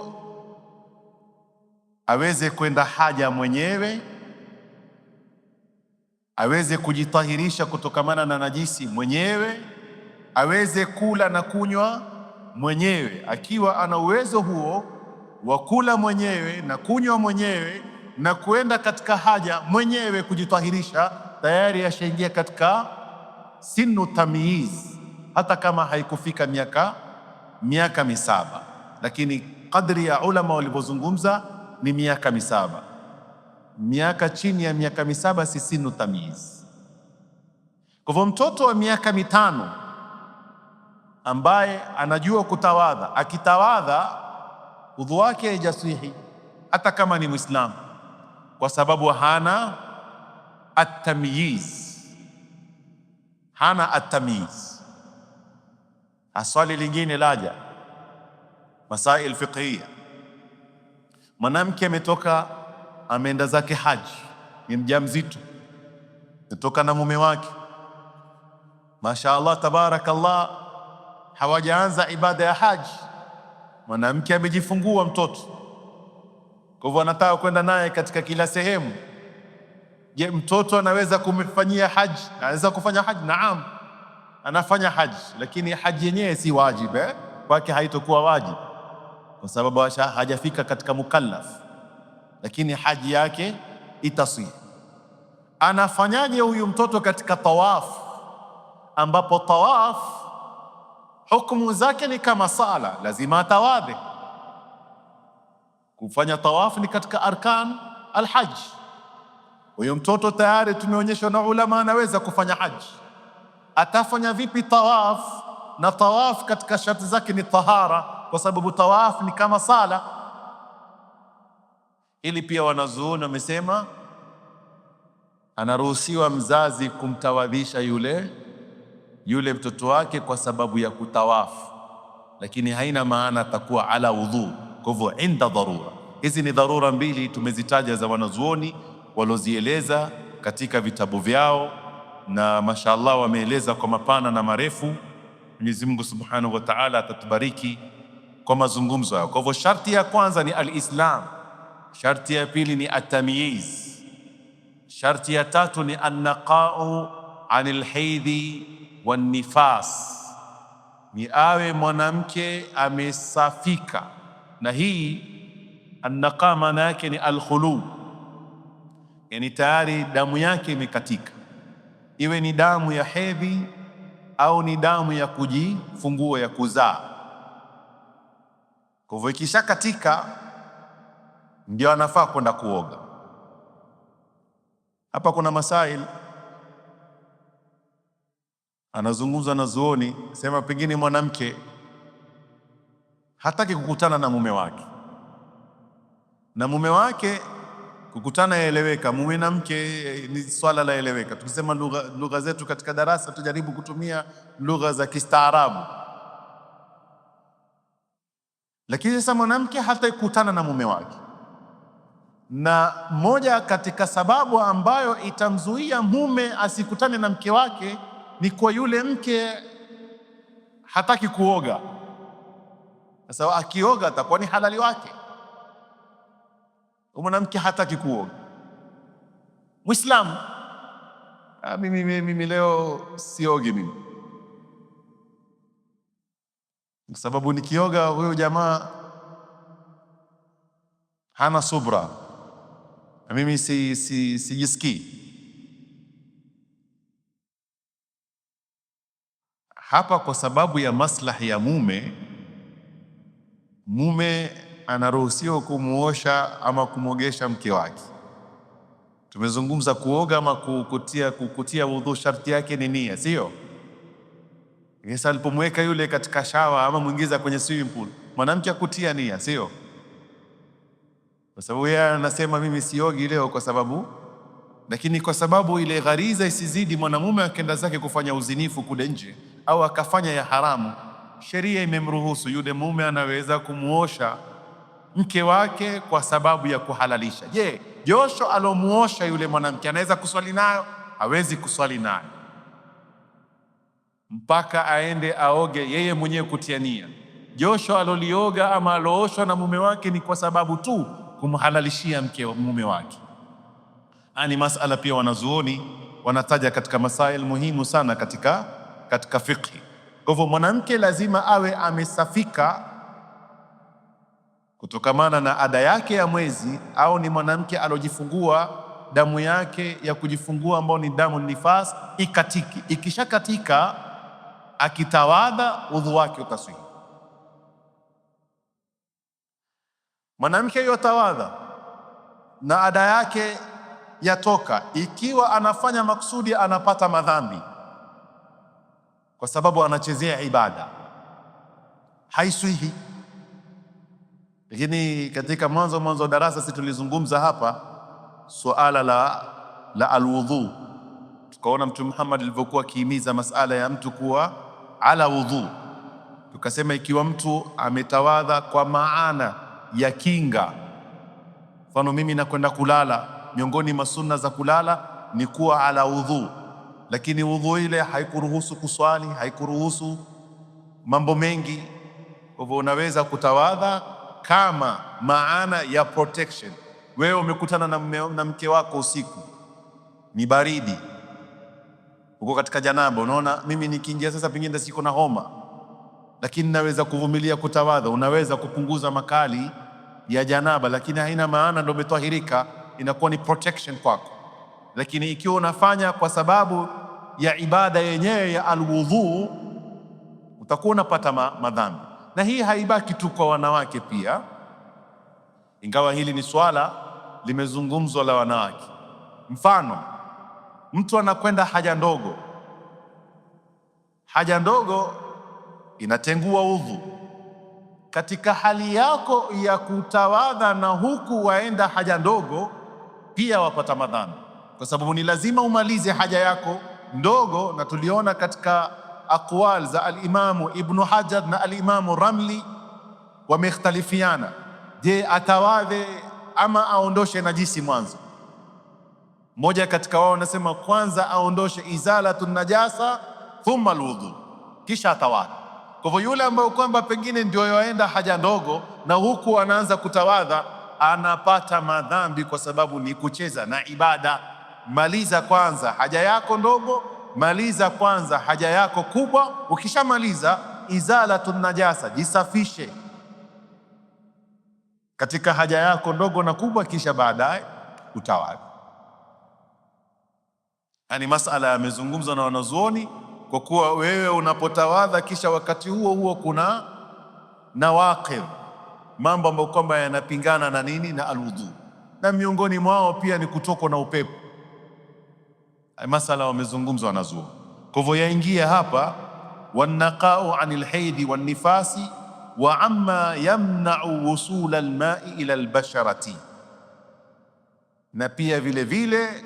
aweze kwenda haja mwenyewe, aweze kujitahirisha kutokamana na najisi mwenyewe, aweze kula na kunywa mwenyewe. Akiwa ana uwezo huo wa kula mwenyewe na kunywa mwenyewe na kuenda katika haja mwenyewe kujitahirisha, tayari ashaingia katika sinu tamyiz, hata kama haikufika miaka misaba, lakini kadri ya ulama walivyozungumza ni miaka misaba. Miaka chini ya miaka misaba si sinu tamyiz. Kwa hivyo mtoto wa miaka mitano ambaye anajua kutawadha, akitawadha udhu wake haijaswihi hata kama ni Muislamu, kwa sababu hana at-tamyiz. Swali lingine laja, masail fiqhiyya. Mwanamke ametoka ameenda zake haji, ni mjamzito, ametoka na mume wake, mashaallah tabarakallah, hawajaanza ibada ya haji, mwanamke amejifungua mtoto, kwa hivyo anataka kwenda naye katika kila sehemu. Je, mtoto anaweza kumfanyia haji? Anaweza kufanya haji? Naam, anafanya haji, lakini haji yenyewe si wajibu kwake, haitokuwa wajibu kwa sababu hajafika katika mukallaf, lakini haji yake itasih. Anafanyaje huyu mtoto katika tawaf, ambapo tawaf hukumu zake ni kama sala, lazima atawadhe. Kufanya tawaf ni katika arkan alhaj. Huyu mtoto tayari tumeonyeshwa na ulama anaweza kufanya haji. Atafanya vipi tawaf? Na tawaf katika sharti zake ni tahara, kwa sababu tawaf ni kama sala. Ili pia wanazuoni wamesema anaruhusiwa mzazi kumtawadhisha yule mtoto wake kwa sababu ya kutawafu, lakini haina maana atakuwa ala wudhu. Kwa hivyo inda dharura. Hizi ni dharura mbili tumezitaja za wanazuoni walozieleza katika vitabu vyao, na mashaallah wameeleza kwa mapana na marefu. Mwenyezi Mungu Subhanahu wa Ta'ala atatubariki kwa mazungumzo hayo. Kwa hivyo sharti ya kwanza ni al-Islam, sharti ya pili ni at-tamyiz, sharti ya tatu ni an-naqa'u anil haidhi wan nifas, ni awe mwanamke amesafika. Na hii an-naqa maana yake ni al-khulu, yani tayari damu yake imekatika, iwe ni damu ya hedhi au ni damu ya kujifungua ya kuzaa. Kwa hivyo ikisha katika ndio anafaa kwenda kuoga. Hapa kuna masail Anazungumza na zuoni, sema pengine mwanamke hataki kukutana na mume wake, na mume wake kukutana yaeleweka, mume na mke ni swala la eleweka. Tukisema lugha zetu katika darasa tujaribu kutumia lugha za kistaarabu, lakini sasa mwanamke hataki kukutana na mume wake, na moja katika sababu ambayo itamzuia mume asikutane na mke wake ni kwa yule mke hataki kuoga. Sasa akioga atakuwa ni halali wake. Mwanamke hataki kuoga, Muislamu, mimi leo siogi mimi, kwa sababu nikioga huyo jamaa hana subra, na mimi sijisikii. Hapa kwa sababu ya maslahi ya mume anaruhusiwa kumuosha ama kumwogesha mke wake. Tumezungumza kuoga ama kukutia wudhu, sharti yake ni nia, sio? Sasa alipomweka yule katika shawa ama mwingiza kwenye swimming pool, mwanamke akutia nia, sio? Kwa sababu yeye anasema mimi siogi leo kwa sababu, lakini kwa sababu ile ghariza isizidi, mwanamume akaenda zake kufanya uzinifu kule nje au akafanya ya haramu, sheria imemruhusu yule mume anaweza kumuosha mke wake kwa sababu ya kuhalalisha. Je, josho alomuosha yule mwanamke anaweza kuswali nayo? Hawezi kuswali nayo mpaka aende aoge yeye mwenyewe kutia nia. Josho alolioga ama alooshwa na mume wake ni kwa sababu tu kumhalalishia mume wake. Ani masala pia wanazuoni wanataja katika masail muhimu sana katika fiqhi. Kwa hivyo mwanamke lazima awe amesafika kutokamana na ada yake ya mwezi, au ni mwanamke alojifungua damu yake ya kujifungua ambao ni damu nifas ikatiki. Ikishakatika akitawadha udhu wake utaswihi. Mwanamke yotawadha na ada yake yatoka, ikiwa anafanya maksudi anapata madhambi kwa sababu anachezea ibada, haiswihi. Lakini katika mwanzo darasa sisi tulizungumza hapa suala la alwudhu, tukaona Mtume Muhammad alivyokuwa akihimiza masala ya mtu kuwa ala wudhu. Tukasema ikiwa mtu ametawadha kwa maana ya kinga, mfano mimi nakwenda kulala, miongoni mwa sunna za kulala ni kuwa ala wudhu, lakini wudhu ile haikuruhusu kuswali, haikuruhusu mambo mengi. Kwa hivyo unaweza kutawadha kama maana ya protection. Wewe umekutana na mke wako usiku, ni baridi, uko katika janaba, unaona mimi nikiingia sasa pengine siko na homa, lakini naweza kuvumilia kutawadha. Unaweza kupunguza makali ya janaba, lakini haina maana ndio umetahirika, inakuwa ni protection kwako. Lakini ikiwa unafanya kwa sababu ya ibada yenyewe ya alwudhu, utakuwa unapata madhambi. Na hii haibaki tu kwa wanawake pia, ingawa hili ni swala limezungumzwa la wanawake. Mfano, mtu anakwenda haja ndogo, haja ndogo inatengua udhu. Katika hali yako ya kutawadha na huku waenda haja ndogo, pia wapata madhambi, kwa sababu ni lazima umalize haja yako ndogo. Na tuliona katika aqwal za al-Imamu Ibn Hajar na al-Imamu Ramli wamekhtalifiana, je, atawadhe ama aondoshe najisi mwanzo? Mmoja katika wao anasema kwanza aondoshe izalatu najasa thumma alwudhu, kisha atawadha. Kwa hivyo yule ambaye kwamba pengine ndio yaenda haja ndogo na huku anaanza kutawadha, anapata madhambi kwa sababu ni kucheza na ibada. Maliza kwanza haja yako ndogo, maliza kwanza haja yako kubwa. Ukishamaliza izalatu najasa, jisafishe katika haja yako ndogo na kubwa, kisha baadaye utawadha. Yani masala yamezungumzwa na wanazuoni, kwa kuwa wewe unapotawadha kisha wakati huo huo kuna nawaqidh, mambo ambayo kwamba yanapingana na nini, na alwudhu, na miongoni mwao pia ni kutokwa na upepo. Masala wamezungumzwa wanazuoni. Kwa hivyo yaingia hapa wanaqau anil haidi wan nifasi wa amma yamna'u wusula alma'i ila albasharati, na pia vile vile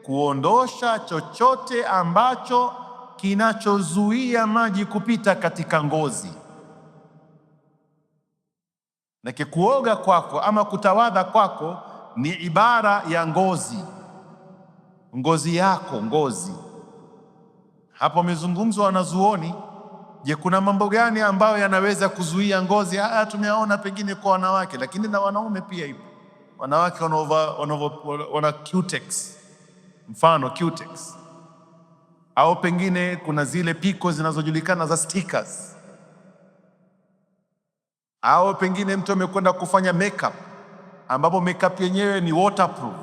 kuondosha chochote ambacho kinachozuia maji kupita katika ngozi. Na kuoga kwako ama kutawadha kwako ni ibara ya ngozi, ngozi yako, ngozi. Hapo amezungumzwa wanazuoni. Je, kuna mambo gani ambayo yanaweza kuzuia ngozi? Tumeona pengine kwa wanawake, lakini na wanaume pia ipo. Wanawake wana cutex, mfano cutex, au pengine kuna zile piko zinazojulikana za stickers, au pengine mtu amekwenda kufanya makeup ambapo makeup yenyewe ni waterproof.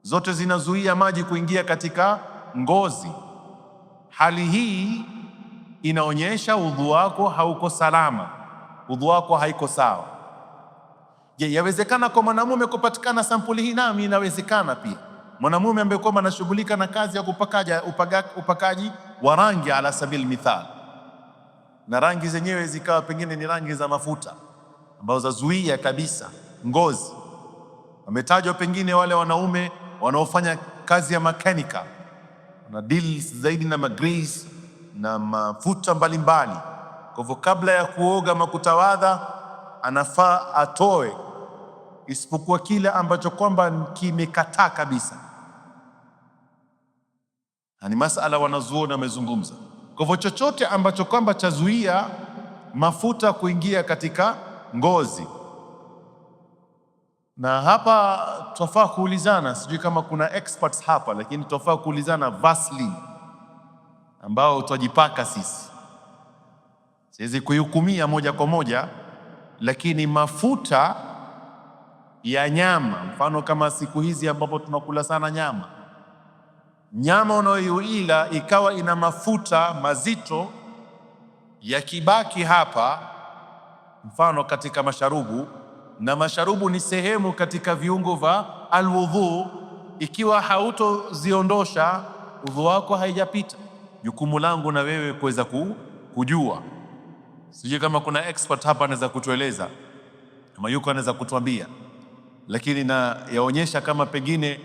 Zote zinazuia maji kuingia katika ngozi. Hali hii inaonyesha udhu wako hauko salama, udhu wako haiko sawa. Je, yawezekana kwa mwanamume kupatikana sampuli hii? Nami inawezekana pia. Mwanamume ambaye kwamba anashughulika na kazi ya upakaji wa rangi ala sabil mithal, na rangi zenyewe zikawa pengine ni rangi za mafuta ambazo zazuia kabisa ngozi. Wametajwa pengine wale wanaume wanaofanya kazi ya mechanical, na deal zaidi na magrease na mafuta mbalimbali. Kwa hivyo kabla ya kuoga ama kutawadha anafaa atoe isipokuwa kile ambacho kwamba kimekataa kabisa. Ni masala wanazuoni wamezungumza. Kwa hivyo chochote ambacho kwamba chazuia mafuta kuingia katika ngozi. Na hapa tunafaa kuulizana, sijui kama kuna experts hapa, lakini tunafaa kuulizana Vaseline ambao tutajipaka sisi. Siwezi kuihukumia moja kwa moja, lakini mafuta ya nyama, mfano kama siku hizi ambapo tunakula sana nyama unayoila ikawa ina mafuta mazito yakibaki hapa, mfano katika masharubu, na masharubu ni sehemu katika viungo vya alwudhu, ikiwa hautoziondosha udhu wako haijapita. Jukumu langu na wewe kuweza kujua. Sijui kama kuna expert hapa anaweza kutueleza, kama yuko anaweza kutuambia, lakini na yaonyesha kama pengine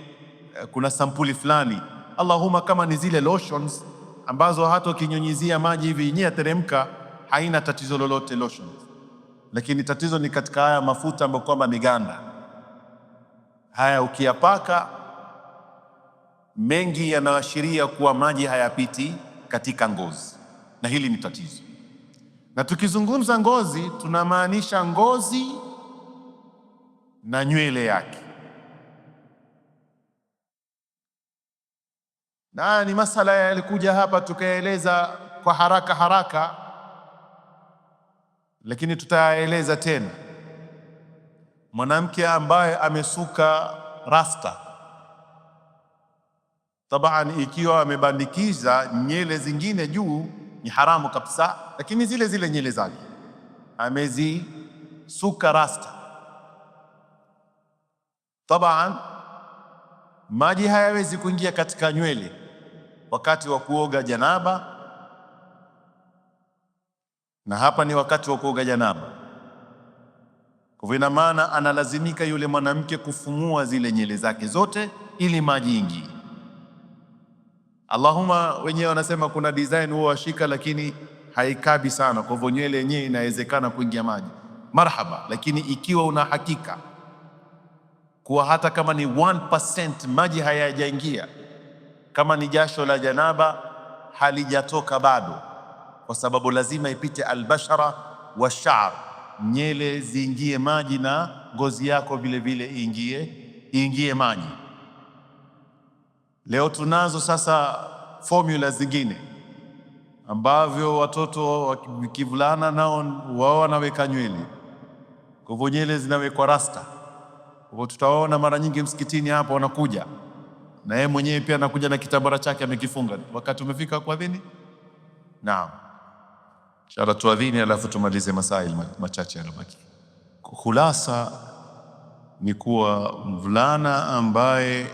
kuna sampuli fulani, Allahumma kama ni zile lotions ambazo hata ukinyunyizia maji hivi yenyewe teremka, haina tatizo lolote lotions. Lakini tatizo ni katika haya mafuta ambayo kwamba miganda haya, ukiyapaka mengi yanaashiria kuwa maji hayapiti katika ngozi, na hili ni tatizo. Na tukizungumza ngozi tunamaanisha ngozi na nywele yake, na ni masala yalikuja hapa tukaeleza kwa haraka, lakini tutayaeleza tena. Mwanamke ambaye amesuka rasta, taban ikiwa amebandikiza nywele zingine juu ni haramu kabisa, lakini zile nywele zake amezisuka rasta, taban maji hayawezi kuingia katika nywele wakati wa kuoga janaba, na hapa ni wakati wa kuoga janaba. Kwa hivyo ina maana analazimika yule mwanamke kufumua zile nywele zake zote ili maji ingie. Allahumma wenyewe wanasema kuna design huwa washika, lakini haikabi sana, kwa hivyo nywele yenyewe inawezekana kuingia maji, marhaba. Lakini ikiwa una hakika kuwa hata kama ni 1% maji hayajaingia, kama ni jasho la janaba halijatoka bado, kwa sababu lazima ipite albashara wa sha'r, nywele ziingie maji na ngozi yako vile vile iingie maji. Leo tunazo sasa formula zingine ambavyo watoto wakivulana nao wao wanaweka nywele, kwa hivyo nywele zinawekwa rasta. Kwa hivyo tutaona mara nyingi msikitini hapa wanakuja na yeye mwenyewe pia anakuja na kitambara chake amekifunga. Wakati umefika kuadhini? Naam, inshallah tuadhini, alafu tumalize masaili machache yanabaki. Khulasa ni kuwa mvulana ambaye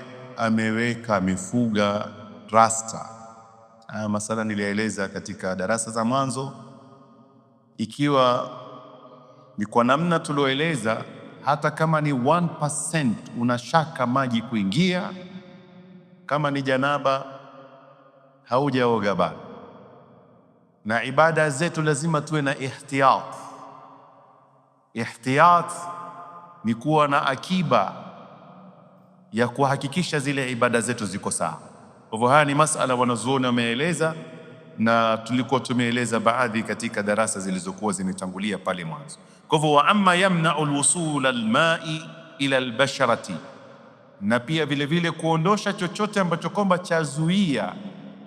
amefuga rasta Haya masala nilieleza katika darasa za mwanzo. Ikiwa ni kwa namna tulioeleza, hata kama ni 1% unashaka maji kuingia, kama ni janaba, haujaoga bado. Na ibada zetu lazima tuwe na ihtiyat. Ihtiyat ni kuwa na akiba ya kuhakikisha zile ibada zetu ziko sawa. Kwa hivyo haya ni masala wanazuoni wameeleza, na tulikuwa tumeeleza baadhi katika darasa zilizokuwa zimetangulia pale mwanzo. Kwa hivyo, wa amma yamna'u alwusul alma'i ila albasharati, na pia vile vile kuondosha chochote ambacho kwamba chazuia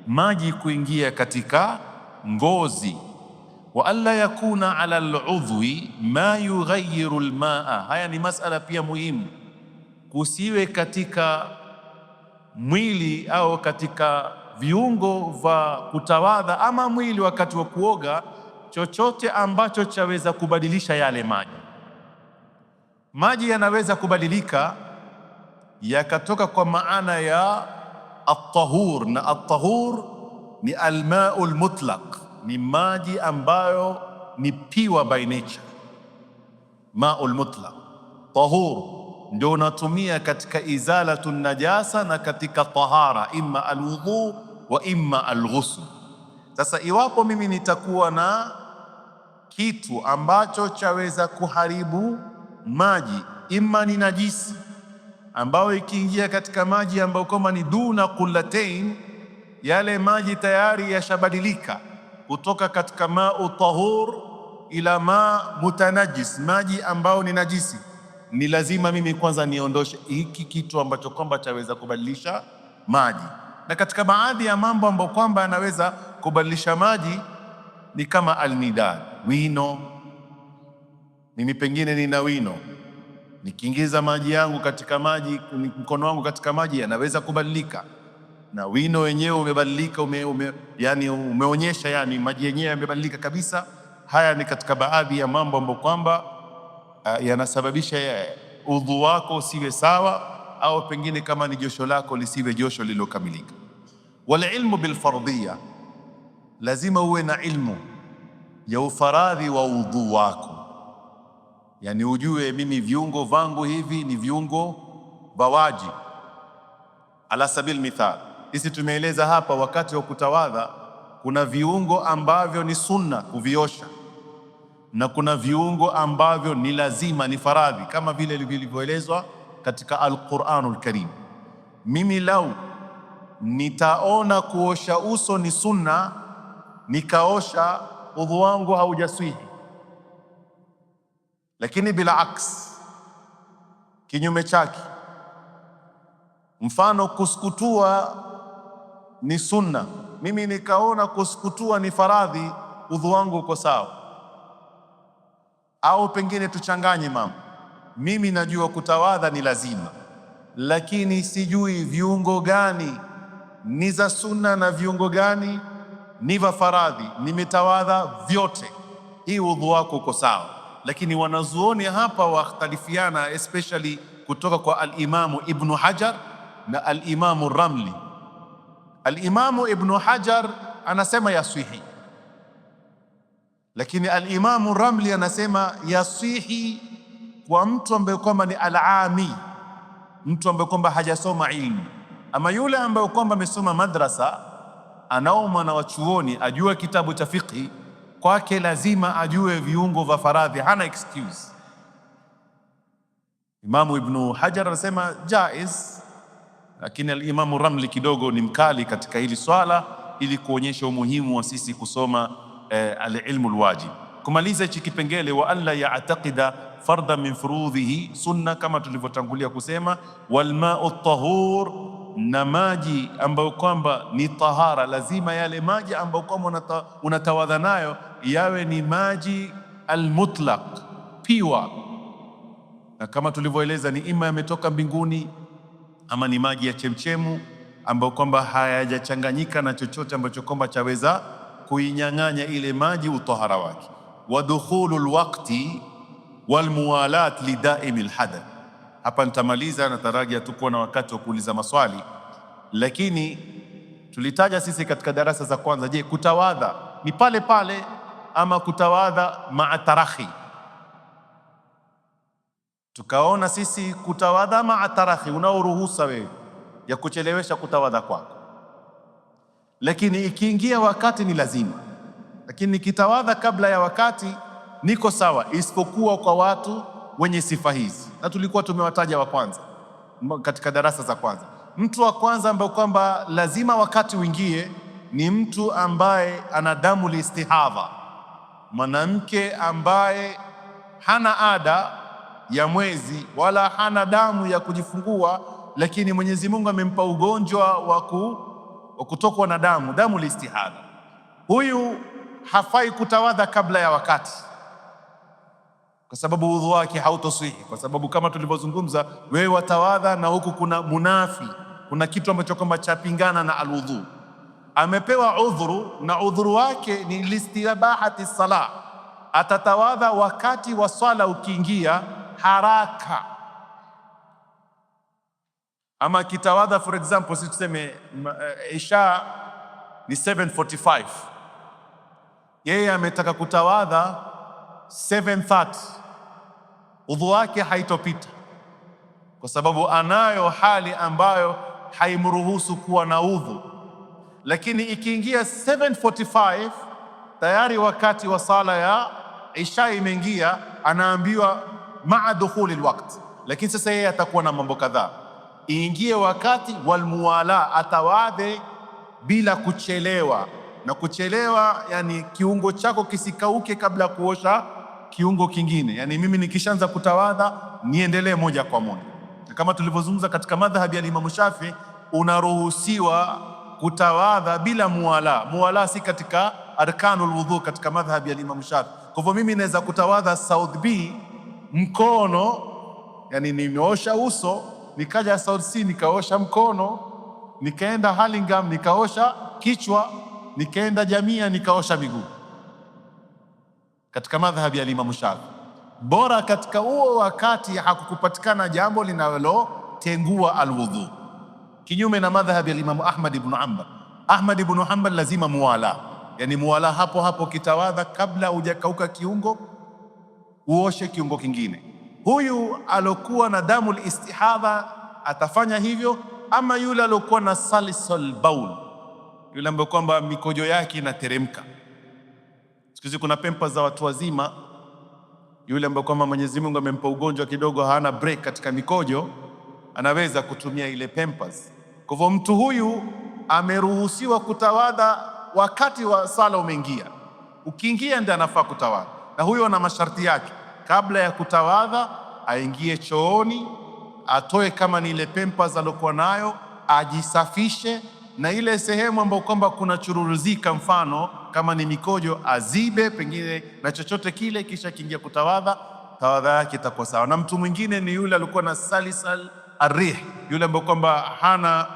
maji kuingia katika ngozi. Wa alla yakuna ala aludhwi ma yughayyiru almaa, haya ni masala pia muhimu. Kusiwe katika mwili au katika viungo vya kutawadha ama mwili wakati wa kuoga chochote ambacho chaweza kubadilisha yale maji. Maji yanaweza kubadilika yakatoka kwa maana ya at-tahur, na at-tahur ni al-ma'u al-mutlaq, ni maji ambayo ni pure by nature. Ma'u al-mutlaq tahur ndio unatumia katika izalatu najasa na katika tahara, imma alwudhu wa imma alghusl. Sasa iwapo mimi nitakuwa na kitu ambacho chaweza kuharibu maji, imma ni najisi ambayo ikiingia katika maji ambayo kama ni duna qullatain, yale maji tayari yashabadilika kutoka katika ma'u tahur ila ma mutanajis, maji ambayo ni najisi, ni lazima mimi kwanza niondoshe hiki kitu ambacho kwamba chaweza kubadilisha maji. Na katika baadhi ya mambo ambayo kwamba yanaweza kubadilisha maji ni kama alnidad, wino. Mimi pengine nina wino, nikiingiza maji yangu katika maji, mkono wangu katika maji, yanaweza kubadilika na wino wenyewe umebadilika, yani umeonyesha, yani maji yenyewe yamebadilika kabisa. Haya ni katika baadhi ya mambo ambayo kwamba yanasababisha udhu wako usiwe sawa, au pengine kama ni josho lako lisiwe josho lilokamilika. Wal ilmu bil fardhiya, lazima uwe na ilmu ya ufaradhi wa udhu wako, yani ujue mimi viungo vangu hivi ni viungo bawaji. Ala sabil mithal, sisi tumeeleza hapa wakati wa kutawadha kuna viungo ambavyo ni sunna kuviosha na kuna viungo ambavyo ni lazima, ni faradhi, kama vile vilivyoelezwa katika Al-Qur'anul Karim. Mimi lau nitaona kuosha uso ni sunna, nikaosha, udhu wangu haujaswihi. Lakini bila aks, kinyume chake, mfano kusukutua ni sunna, mimi nikaona kusukutua ni faradhi, udhu wangu uko sawa. Au pengine tuchanganye mambo, mimi najua kutawadha ni lazima, lakini sijui viungo gani ni za sunna na viungo gani ni vya faradhi, nimetawadha vyote, hii udhu wako uko sawa. Lakini wanazuoni hapa wakhtalifiana, especially kutoka kwa al-Imamu Ibn Hajar na al-Imamu Ramli. Al-Imamu Ibn Hajar anasema yaswihi, lakini al-Imamu Ramli anasema yaswihi kwa mtu ambaye kwamba ni al-ami, mtu ambaye kwamba hajasoma ilmu. Ama yule ambaye kwamba amesoma madrasa, anaoma na wachuoni, ajue kitabu cha fiqhi, kwake lazima ajue viungo vya faradhi, hana excuse. Imamu Ibn Hajar anasema jaiz, lakini al-Imamu Ramli kidogo ni mkali katika hili swala, ili kuonyesha umuhimu wa sisi kusoma al-ilmu al-wajib. Kumaliza hichi kipengele, wa alla ya'taqida farda min furudhihi sunna, kama tulivyotangulia kusema, wal ma'u tahur, na maji ambayo kwamba ni tahara, lazima yale maji ambayo kwamba unatawadha nayo yawe ni maji al-mutlaq pure, na kama tulivyoeleza ni ima yametoka mbinguni ama ni maji ya chemchemu ambayo kwamba hayajachanganyika na chochote ambacho kwamba chaweza kuinyang'anya ile maji utahara wake. Wa dukhulul waqti wal muwalat li daimil hadath. Hapa nitamaliza, natarajia tukuwa na wakati wa kuuliza maswali, lakini tulitaja sisi katika darasa za kwanza, je, kutawadha ni pale pale ama kutawadha maa tarahi? Tukaona sisi kutawadha maa tarahi, unaoruhusa wewe ya kuchelewesha kutawadha kwako, lakini ikiingia wakati ni lazima. Lakini nikitawadha kabla ya wakati niko sawa, isipokuwa kwa watu wenye sifa hizi, na tulikuwa tumewataja wa kwanza katika darasa za kwanza. Mtu wa kwanza ambaye kwamba lazima wakati uingie ni mtu ambaye ana damu listihadha, mwanamke ambaye hana ada ya mwezi wala hana damu ya kujifungua, lakini Mwenyezi Mungu amempa ugonjwa wa kutokwa na damu listihadha. Huyu hafai kutawadha kabla ya wakati, kwa sababu udhu wake hautoswihi, kwa sababu kama tulivyozungumza, wewe watawadha na huku kuna munafi, kuna kitu ambacho kwamba chapingana na alwudhu. Amepewa udhuru na udhuru wake ni listibahati salah, atatawadha wakati wa swala ukiingia haraka. Ama kitawadha, for example, sisi tuseme isha ni 7:45, yeye ametaka kutawadha 7:30, udhu wake haitopita, kwa sababu anayo hali ambayo haimruhusu kuwa na udhu. Lakini ikiingia 7:45 tayari wakati wa sala ya isha imeingia, anaambiwa maa dukhuli alwaqt. Lakini sasa yeye atakuwa na mambo kadhaa. Iingie wakati walmuwala, atawadhe bila kuchelewa. Na kuchelewa yani kiungo chako kisikauke kabla ya kuosha kiungo kingine. Yani mimi nikishaanza kutawadha niendelee moja kwa moja. Kama tulivyozungumza katika madhhabi ya Imam Shafi, unaruhusiwa kutawadha bila muwala. Muwala si katika arkanul wudhu katika madhhabi ya Imam Shafi. Kwa hivyo mimi naweza kutawadha South B mkono, yani nimeosha uso, nikaja South C nikaosha mkono, nikaenda Hurlingham nikaosha kichwa, nikaenda Jamia nikaosha miguu, katika madhhabi ya Imam Shafi. Bora katika huo wakati hakukupatikana jambo linalotengua alwudhu, kinyume na madhhabi ya Imam Ahmad ibn Hanbal. Ahmad ibn Hanbal lazima muwala, yani muwala hapo hapo kitawadha, kabla hujakauka kiungo uoshe kiungo kingine. Huyu alokuwa na damu istihadha atafanya hivyo, ama yule alokuwa na salisul baul, yule ambaye kwamba mikojo yake inateremka. Siku hizi kuna pempa za watu wazima, yule ambaye kwamba Mwenyezi Mungu amempa ugonjwa kidogo, hana break katika mikojo, anaweza kutumia ile pampers. Kwa hivyo mtu huyu ameruhusiwa kutawadha wakati wa sala umeingia. Ukiingia ndiye anafaa kutawadha, na huyo ana masharti yake. Kabla ya kutawadha aingie chooni, atoe kama ni ile pampers alokuwa nayo, ajisafishe, na ile sehemu ambayo kwamba kuna chururuzika, mfano kama ni mikojo, azibe pengine na chochote kile, kisha kiingia kutawadha, tawadha yake itakuwa sawa. Na mtu mwingine ni yule alikuwa na salisal arih, yule ambaye kwamba hana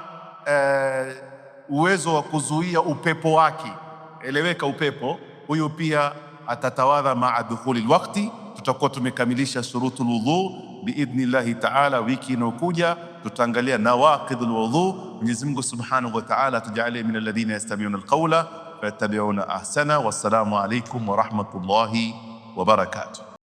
uwezo wa kuzuia upepo wake, eleweka upepo, huyu pia atatawadha maa dukhuli alwaqti. Tutakuwa tumekamilisha shurutul wudhu biidhnillahi taala. Wiki inayokuja tutaangalia nawaqidul wudhu. Mwenyezi Mungu subhanahu wa taala tujalie min alladhina yastami'una alqawla fayattabi'una ahsana. Wassalamu alaykum wa rahmatullahi wa barakatuh.